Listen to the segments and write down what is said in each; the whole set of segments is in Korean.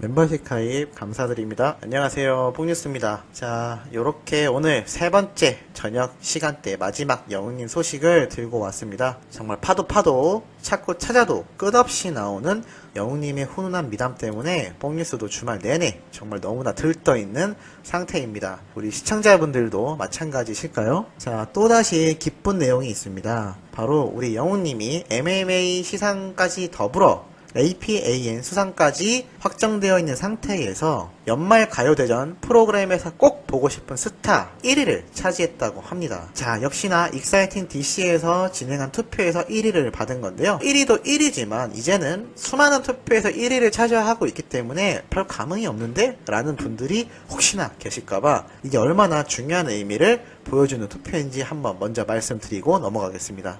멤버십 가입 감사드립니다. 안녕하세요, 뽕뉴스입니다. 자, 요렇게 오늘 세 번째 저녁 시간대 마지막 영웅님 소식을 들고 왔습니다. 정말 파도 찾고 찾아도 끝없이 나오는 영웅님의 훈훈한 미담 때문에 뽕뉴스도 주말 내내 정말 너무나 들떠있는 상태입니다. 우리 시청자분들도 마찬가지실까요? 자, 또다시 기쁜 내용이 있습니다. 바로 우리 영웅님이 MMA 시상까지 더불어 APAN 수상까지 확정되어 있는 상태에서 연말 가요대전 프로그램에서 꼭 보고 싶은 스타 1위를 차지했다고 합니다. 자, 역시나 익사이팅 DC에서 진행한 투표에서 1위를 받은 건데요. 1위도 1위지만 이제는 수많은 투표에서 1위를 차지하고 있기 때문에 별 감흥이 없는데? 라는 분들이 혹시나 계실까봐 이게 얼마나 중요한 의미를 보여주는 투표인지 한번 먼저 말씀드리고 넘어가겠습니다.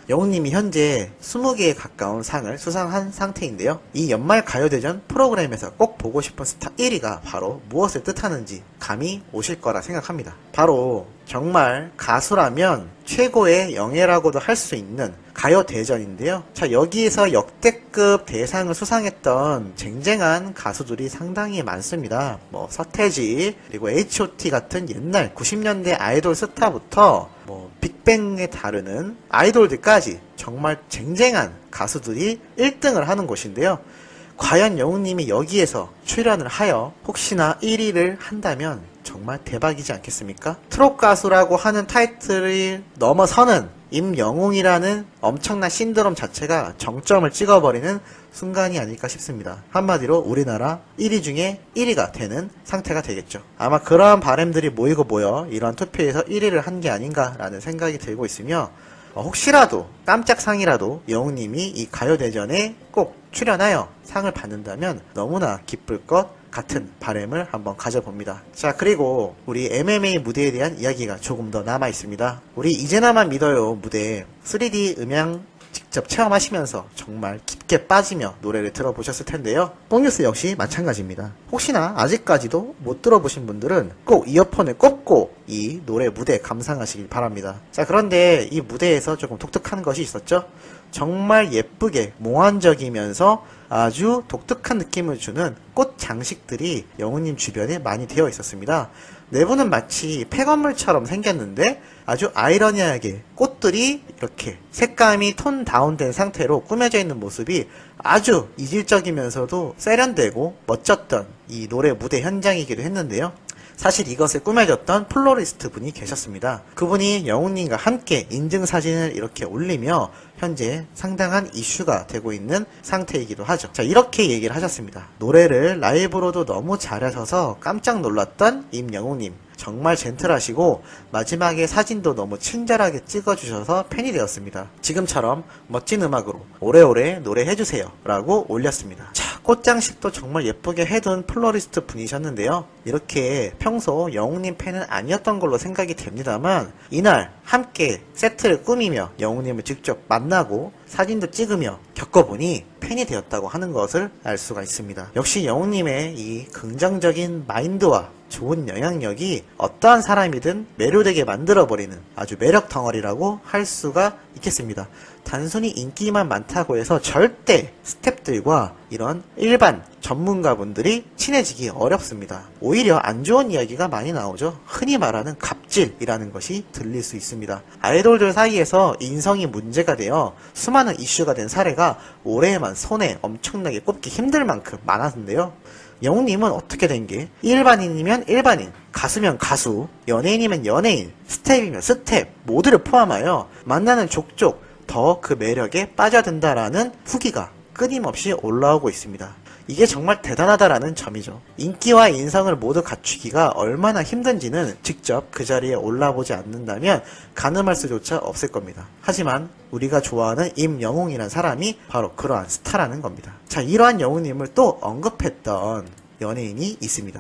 영웅님이 현재 20개에 가까운 상을 수상한 상태인데요. 이 연말 가요대전 프로그램에서 꼭 보고 싶은 스타 1위가 바로 무엇을 뜻하는지 감이 오실 거라 생각합니다. 바로 정말 가수라면 최고의 영예라고도 할 수 있는 가요대전인데요. 자, 여기에서 역대급 대상을 수상했던 쟁쟁한 가수들이 상당히 많습니다. 서태지, 그리고 H.O.T 같은 옛날 90년대 아이돌 스타부터 빅뱅에 다루는 아이돌들까지 정말 쟁쟁한 가수들이 1등을 하는 곳인데요. 과연 영웅님이 여기에서 출연을 하여 혹시나 1위를 한다면 정말 대박이지 않겠습니까? 트롯 가수라고 하는 타이틀을 넘어서는 임영웅이라는 엄청난 신드롬 자체가 정점을 찍어버리는 순간이 아닐까 싶습니다. 한마디로 우리나라 1위 중에 1위가 되는 상태가 되겠죠. 아마 그러한 바람들이 모여 이러한 투표에서 1위를 한 게 아닌가라는 생각이 들고 있으며 혹시라도 깜짝 상이라도 영웅님이 이 가요대전에 꼭 출연하여 상을 받는다면 너무나 기쁠 것 같은 바람을 한번 가져봅니다. 자, 그리고 우리 MMA 무대에 대한 이야기가 조금 더 남아 있습니다. 우리 이제나만 믿어요 무대 3D 음향 직접 체험하시면서 정말 깊게 빠지며 노래를 들어보셨을 텐데요. 뽕뉴스 역시 마찬가지입니다. 혹시나 아직까지도 못 들어보신 분들은 꼭 이어폰을 꽂고 이 노래 무대 감상하시길 바랍니다. 자, 그런데 이 무대에서 조금 독특한 것이 있었죠. 정말 예쁘게 몽환적이면서 아주 독특한 느낌을 주는 꽃 장식들이 영웅님 주변에 많이 되어 있었습니다. 내부는 마치 폐건물처럼 생겼는데 아주 아이러니하게 꽃들이 이렇게 색감이 톤 다운된 상태로 꾸며져 있는 모습이 아주 이질적이면서도 세련되고 멋졌던 이 노래 무대 현장이기도 했는데요. 사실 이것을 꾸며줬던 플로리스트 분이 계셨습니다. 그분이 영웅님과 함께 인증사진을 이렇게 올리며 현재 상당한 이슈가 되고 있는 상태이기도 하죠. 자, 이렇게 얘기를 하셨습니다. 노래를 라이브로도 너무 잘하셔서 깜짝 놀랐던 임영웅님. 정말 젠틀하시고 마지막에 사진도 너무 친절하게 찍어주셔서 팬이 되었습니다. 지금처럼 멋진 음악으로 오래오래 노래해주세요 라고 올렸습니다. 자, 꽃장식도 정말 예쁘게 해둔 플로리스트 분이셨는데요. 이렇게 평소 영웅님 팬은 아니었던 걸로 생각이 됩니다만 이날 함께 세트를 꾸미며 영웅님을 직접 만나고 사진도 찍으며 겪어보니 팬이 되었다고 하는 것을 알 수가 있습니다. 역시 영웅님의 이 긍정적인 마인드와 좋은 영향력이 어떠한 사람이든 매료되게 만들어버리는 아주 매력 덩어리라고 할 수가 있겠습니다. 단순히 인기만 많다고 해서 절대 스태프들과 이런 일반 전문가분들이 친해지기 어렵습니다. 오히려 안 좋은 이야기가 많이 나오죠. 흔히 말하는 갑질이라는 것이 들릴 수 있습니다. 아이돌들 사이에서 인성이 문제가 되어 수많은 이슈가 된 사례가 올해에만 손에 엄청나게 꼽기 힘들 만큼 많았는데요. 영웅님은 어떻게 된 게 일반인이면 일반인, 가수면 가수, 연예인이면 연예인, 스텝이면 스텝 모두를 포함하여 만나는 족족 더 그 매력에 빠져든다라는 후기가 끊임없이 올라오고 있습니다. 이게 정말 대단하다라는 점이죠. 인기와 인성을 모두 갖추기가 얼마나 힘든지는 직접 그 자리에 올라보지 않는다면 가늠할 수조차 없을 겁니다. 하지만 우리가 좋아하는 임영웅이라는 사람이 바로 그러한 스타라는 겁니다. 자, 이러한 영웅님을 또 언급했던 연예인이 있습니다.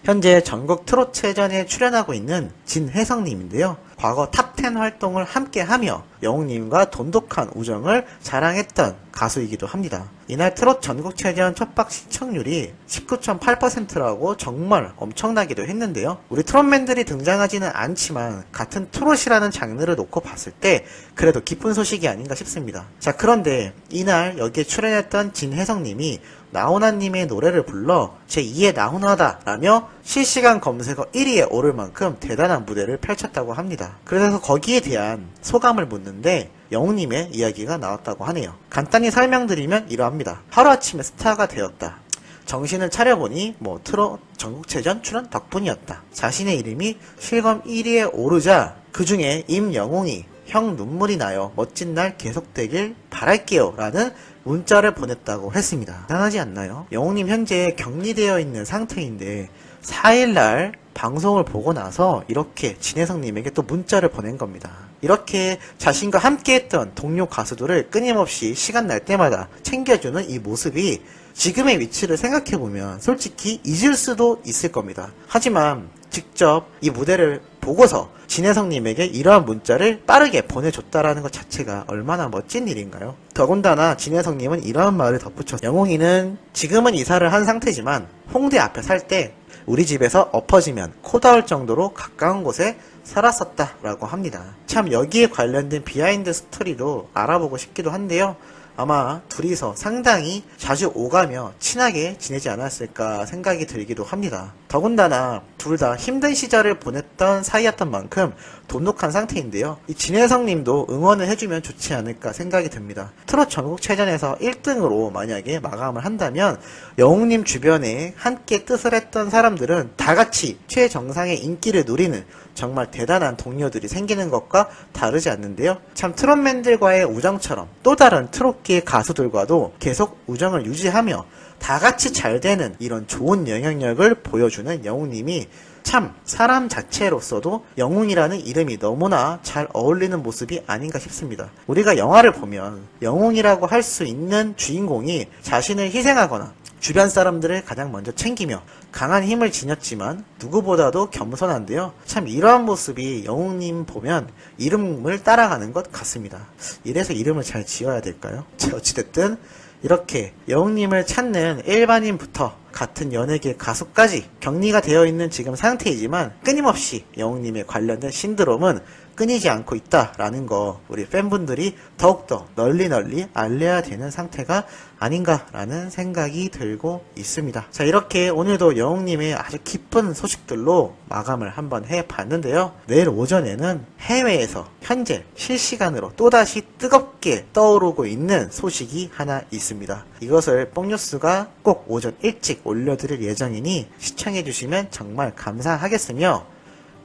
현재 전국 트롯체전에 출연하고 있는 진혜성님인데요. 과거 탑10 활동을 함께하며 영웅님과 돈독한 우정을 자랑했던 가수이기도 합니다. 이날 트롯 전국체전 첫박 시청률이 19.8%라고 정말 엄청나기도 했는데요. 우리 트롯맨들이 등장하지는 않지만 같은 트롯이라는 장르를 놓고 봤을 때 그래도 기쁜 소식이 아닌가 싶습니다. 자, 그런데 이날 여기에 출연했던 진혜성님이 나훈아님의 노래를 불러 제2의 나훈아다 라며 실시간 검색어 1위에 오를 만큼 대단한 무대를 펼쳤다고 합니다. 그래서 거기에 대한 소감을 묻는데 영웅님의 이야기가 나왔다고 하네요. 간단히 설명드리면 이러합니다. 하루아침에 스타가 되었다. 정신을 차려보니 트롯 전국체전 출연 덕분이었다. 자신의 이름이 실검 1위에 오르자 그 중에 임영웅이 형 눈물이 나요. 멋진 날 계속되길 바랄게요. 라는 문자를 보냈다고 했습니다. 대단하지 않나요? 영웅님 현재 격리되어 있는 상태인데 4일날 방송을 보고 나서 이렇게 진혜성님에게 또 문자를 보낸 겁니다. 이렇게 자신과 함께했던 동료 가수들을 끊임없이 시간 날 때마다 챙겨주는 이 모습이 지금의 위치를 생각해보면 솔직히 잊을 수도 있을 겁니다. 하지만 직접 이 무대를 보고서 진혜성님에게 이러한 문자를 빠르게 보내줬다라는 것 자체가 얼마나 멋진 일인가요? 더군다나 진혜성님은 이러한 말을 덧붙여 영웅이는 지금은 이사를 한 상태지만 홍대 앞에 살 때 우리 집에서 엎어지면 코 닿을 정도로 가까운 곳에 살았었다 라고 합니다. 참 여기에 관련된 비하인드 스토리도 알아보고 싶기도 한데요. 아마 둘이서 상당히 자주 오가며 친하게 지내지 않았을까 생각이 들기도 합니다. 더군다나 둘 다 힘든 시절을 보냈던 사이였던 만큼 돈독한 상태인데요. 이 진혜성님도 응원을 해주면 좋지 않을까 생각이 듭니다. 트롯 전국체전에서 1등으로 만약에 마감을 한다면 영웅님 주변에 함께 뜻을 했던 사람들은 다같이 최정상의 인기를 누리는 정말 대단한 동료들이 생기는 것과 다르지 않는데요. 참 트롯맨들과의 우정처럼 또 다른 트롯계 가수들과도 계속 우정을 유지하며 다같이 잘 되는 이런 좋은 영향력을 보여주는 영웅님이 참 사람 자체로서도 영웅이라는 이름이 너무나 잘 어울리는 모습이 아닌가 싶습니다. 우리가 영화를 보면 영웅이라고 할 수 있는 주인공이 자신을 희생하거나 주변 사람들을 가장 먼저 챙기며 강한 힘을 지녔지만 누구보다도 겸손한데요. 참 이러한 모습이 영웅님 보면 이름을 따라가는 것 같습니다. 이래서 이름을 잘 지어야 될까요? 어찌됐든 이렇게 영웅님을 찾는 일반인부터 같은 연예계 가수까지 격리가 되어 있는 지금 상태이지만 끊임없이 영웅님에 관련된 신드롬은 끊이지 않고 있다라는 거 우리 팬분들이 더욱더 널리 알려야 되는 상태가 아닌가라는 생각이 들고 있습니다. 자, 이렇게 오늘도 영웅님의 아주 기쁜 소식들로 마감을 한번 해봤는데요. 내일 오전에는 해외에서 현재 실시간으로 또다시 뜨겁게 떠오르고 있는 소식이 하나 있습니다. 이것을 뽕뉴스가 꼭 오전 일찍 올려드릴 예정이니 시청해주시면 정말 감사하겠으며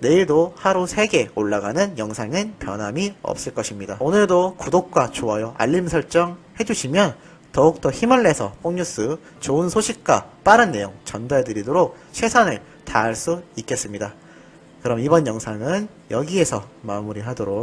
내일도 하루 3개 올라가는 영상은 변함이 없을 것입니다. 오늘도 구독과 좋아요, 알림 설정 해주시면 더욱더 힘을 내서 뽕뉴스 좋은 소식과 빠른 내용 전달드리도록 최선을 다할 수 있겠습니다. 그럼 이번 영상은 여기에서 마무리하도록